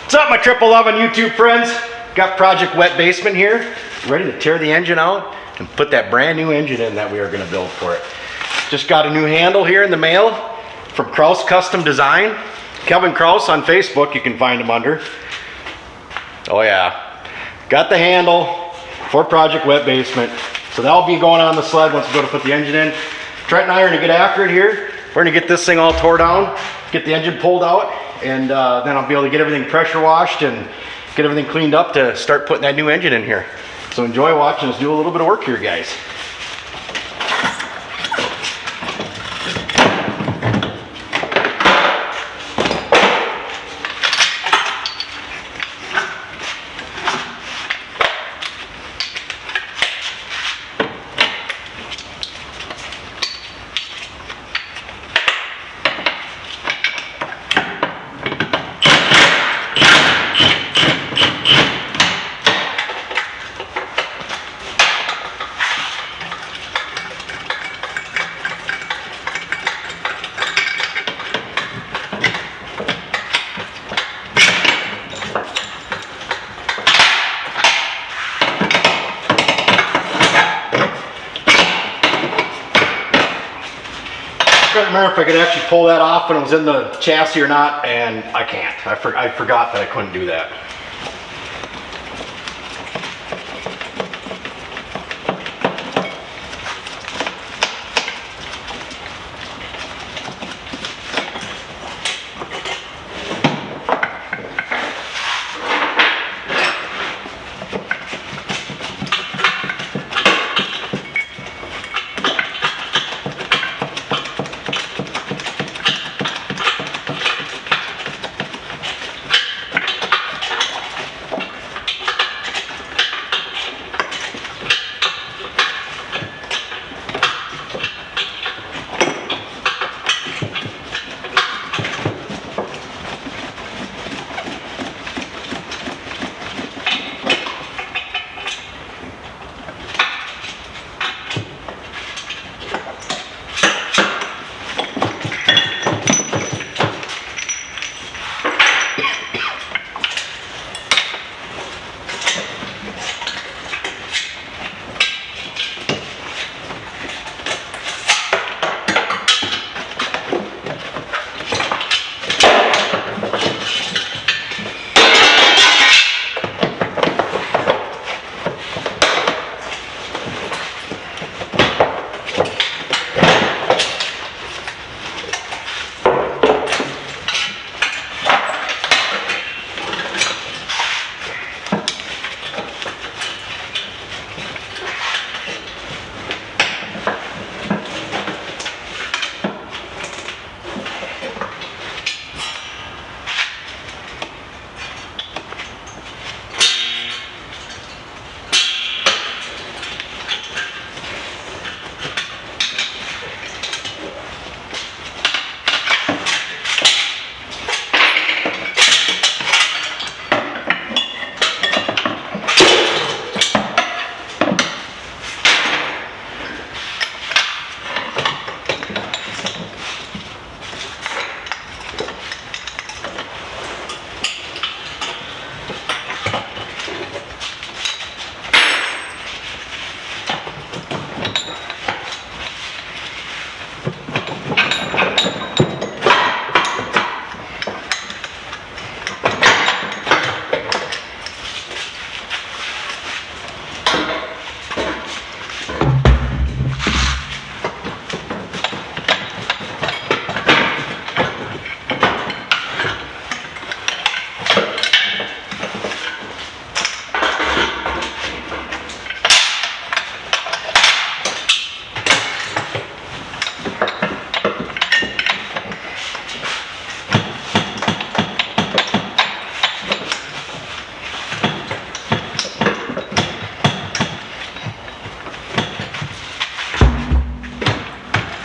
What's up, my 1111 YouTube friends? Got Project Wet Basement here, ready to tear the engine out and put that brand new engine in that we are going to build for it. Just got a new handle here in the mail from Kraus Custom Design. Kelvin Kraus on Facebook, you can find him under. Oh yeah, got the handle for Project Wet Basement. So that'll be going on the sled once we go to put the engine in. Trent and I are going to get after it here. We're going to get this thing all tore down, get the engine pulled out, and then I'll be able to get everything pressure washed and get everything cleaned up to start putting that new engine in here. So enjoy watching us do a little bit of work here, guys. I can't remember if I could actually pull that off when it was in the chassis or not, and I can't. I forgot that I couldn't do that.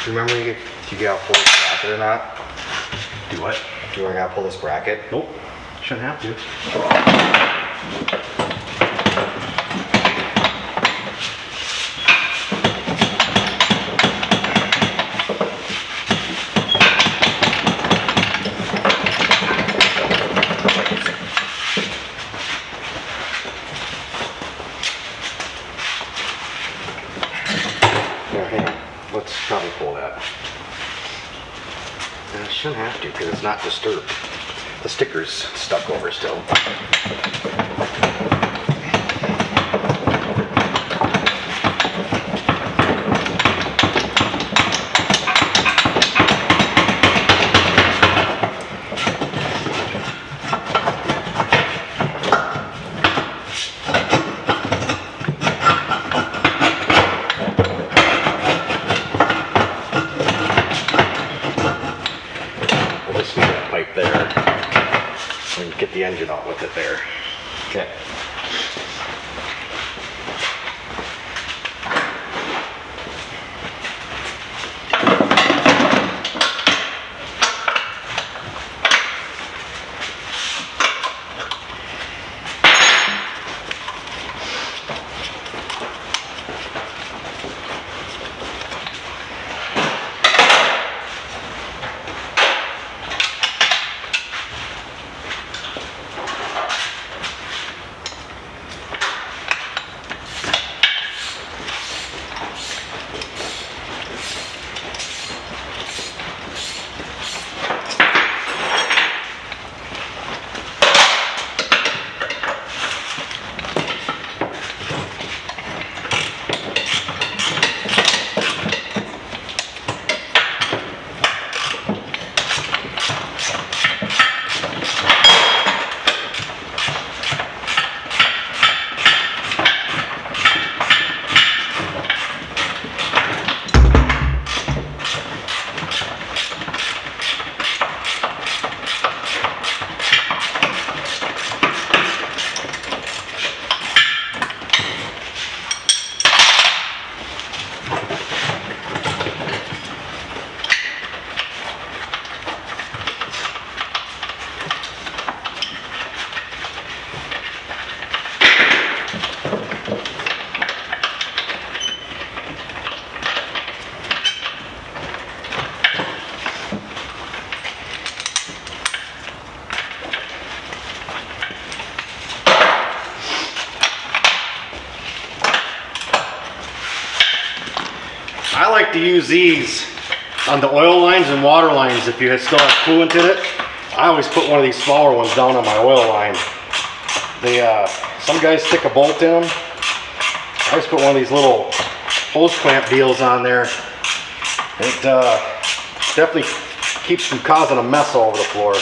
Do you remember if you got to pull this bracket or not? Do what? Do I got to pull this bracket? Nope. Shouldn't have to. shouldn't have to because it's not disturbed. The sticker's stuck over still. Get the engine out with it there. Okay. I like to use these on the oil lines and water lines if you still have coolant in it. I always put one of these smaller ones down on my oil line. Some guys stick a bolt in them. I always put one of these little hose clamp deals on there. It definitely keeps from causing a mess all over the floor.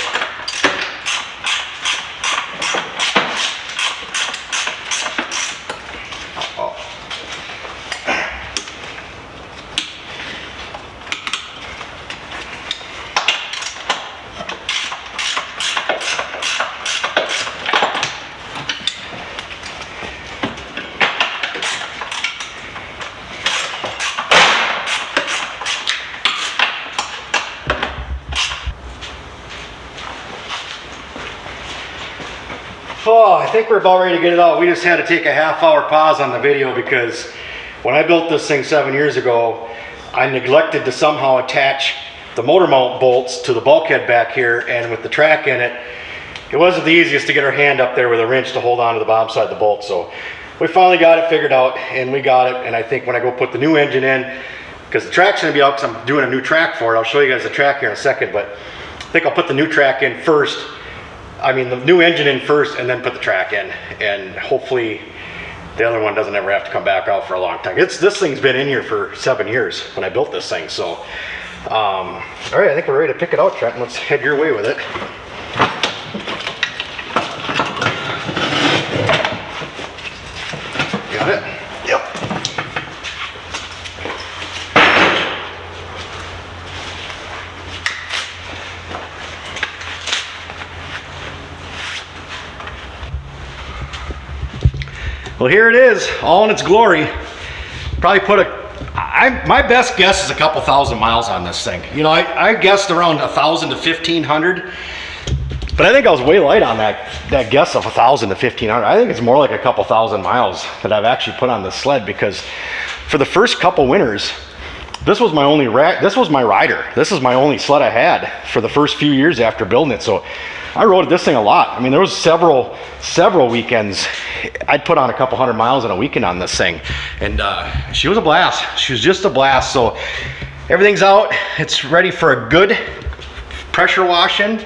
Oh, I think we're about ready to get it out. We just had to take a half-hour pause on the video because when I built this thing 7 years ago, I neglected to somehow attach the motor mount bolts to the bulkhead back here, and with the track in it, it wasn't the easiest to get our hand up there with a wrench to hold on to the bottom side of the bolt. So we finally got it figured out, and we got it. And I think when I go put the new engine in, because the track's gonna be out because I'm doing a new track for it. I'll show you guys the track here in a second, but I think I'll put the new track in first. I mean, the new engine in first and then put the track in, and hopefully the other one doesn't ever have to come back out for a long time. This thing's been in here for 7 years when I built this thing. So all right, I think we're ready to pick it out, Trent. Let's head your way with it. Got it? Yep. Well, here it is, all in its glory. Probably put my best guess is a couple thousand miles on this thing. You know, I guessed around 1,000 to 1,500, but I think I was way light on that guess of 1,000 to 1,500. I think it's more like a couple thousand miles that I've actually put on this sled, because for the first couple winters, this was my only this was my rider. This is my only sled I had for the first few years after building it. So I rode this thing a lot. I mean, there was several weekends I'd put on a couple hundred miles in a weekend on this thing, and she was a blast. She was just a blast. So everything's out. It's ready for a good pressure washing,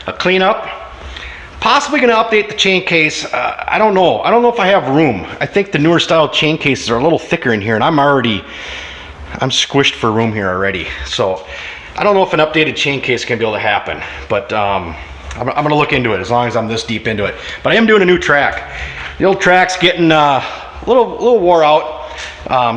a cleanup. Possibly going to update the chain case. I don't know. I don't know if I have room. I think the newer style chain cases are a little thicker in here, and I'm squished for room here already. So I don't know if an updated chain case can be able to happen, but I'm going to look into it as long as I'm this deep into it. But I am doing a new track. The old track's getting a little wore out.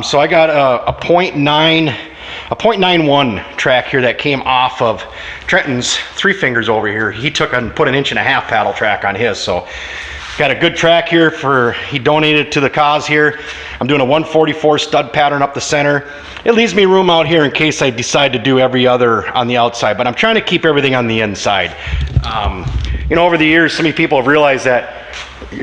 So I got a 0.91 track here that came off of Trenton's Three Fingers over here. He took and put an 1.5 inch paddle track on his. So got a good track here he donated to the cause here. I'm doing a 144 stud pattern up the center. It leaves me room out here in case I decide to do every other on the outside, but I'm trying to keep everything on the inside. You know, over the years, so many people have realized that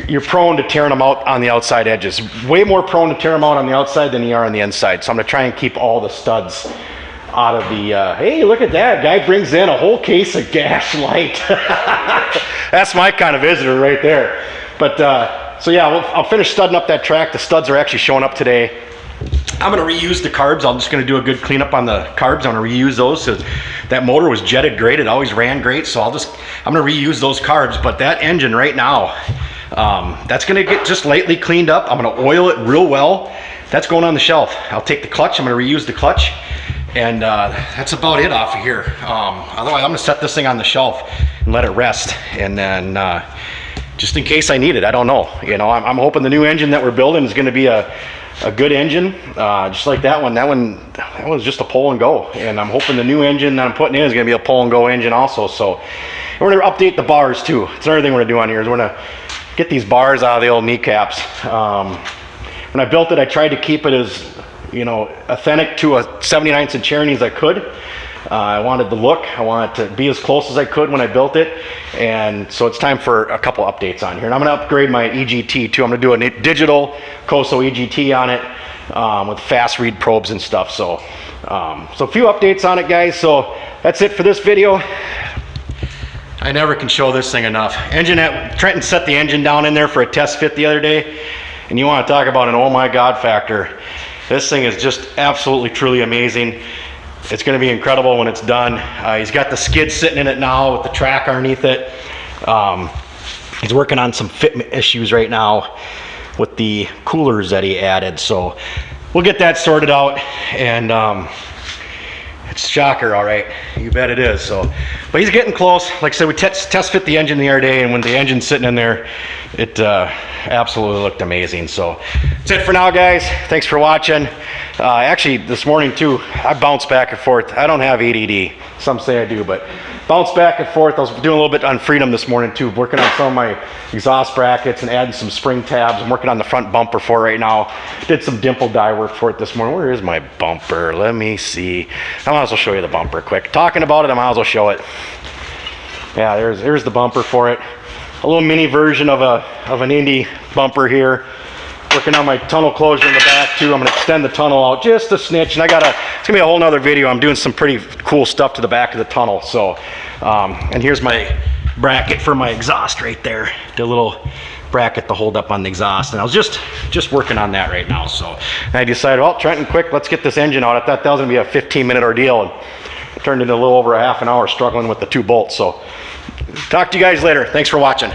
you're prone to tearing them out on the outside edges. Way more prone to tear them out on the outside than you are on the inside. So I'm gonna try and keep all the studs out of the, hey, look at that. Guy brings in a whole case of Gas Light. That's my kind of visitor right there. But, so yeah, I'll finish studding up that track. The studs are actually showing up today. I'm gonna reuse the carbs. I'm just gonna do a good cleanup on the carbs. I'm gonna reuse those. So that motor was jetted great. It always ran great. So I'm gonna reuse those carbs. But that engine right now, that's gonna get just lightly cleaned up. I'm gonna oil it real well. That's going on the shelf. I'll take the clutch. I'm gonna reuse the clutch. And that's about it off of here. Otherwise, I'm gonna set this thing on the shelf and let it rest. And then just in case I need it, I don't know. You know, I'm hoping the new engine that we're building is gonna be a good engine, just like that one. That was just a pull and go. And I'm hoping the new engine that I'm putting in is gonna be a pull and go engine also. So we're gonna update the bars too. It's another thing we're gonna do on here is we're gonna get these bars out of the old kneecaps. When I built it, I tried to keep it as, you know, authentic to a 79th and Cherokee as I could. I wanted the look. I wanted to be as close as I could when I built it. And so it's time for a couple updates on here. And I'm gonna upgrade my EGT too. I'm gonna do a digital Coso EGT on it with fast read probes and stuff. So, so a few updates on it, guys. So that's it for this video. I never can show this thing enough. Trenton set the engine down in there for a test fit the other day. And you wanna talk about an oh my God factor. This thing is just absolutely, truly amazing. It's gonna be incredible when it's done. He's got the skid sitting in it now with the track underneath it. He's working on some fit issues right now with the coolers that he added. So we'll get that sorted out, and it's a shocker, all right. You bet it is. So, but he's getting close. Like I said, we test fit the engine the other day, and when the engine's sitting in there, it absolutely looked amazing. So that's it for now, guys. Thanks for watching. Actually, this morning too, I bounced back and forth. I don't have ADD. Some say I do, but bounce back and forth. I was doing a little bit on Freedom this morning too, working on some of my exhaust brackets and adding some spring tabs. I'm working on the front bumper for it right now. Did some dimple die work for it this morning. Where is my bumper? Let me see. I might as well show you the bumper quick. Talking about it, I might as well show it. Yeah, there's the bumper for it. A little mini version of an Indy bumper here. Working on my tunnel closure in the back too. I'm gonna extend the tunnel out just a snitch, and it's gonna be a whole nother video. I'm doing some pretty cool stuff to the back of the tunnel. So, and here's my bracket for my exhaust right there. The little bracket to hold up on the exhaust, and I was just working on that right now. So I decided, well, Trenton, quick, let's get this engine out. I thought that was gonna be a 15-minute ordeal, and it turned into a little over a half an hour struggling with the 2 bolts. So talk to you guys later. Thanks for watching.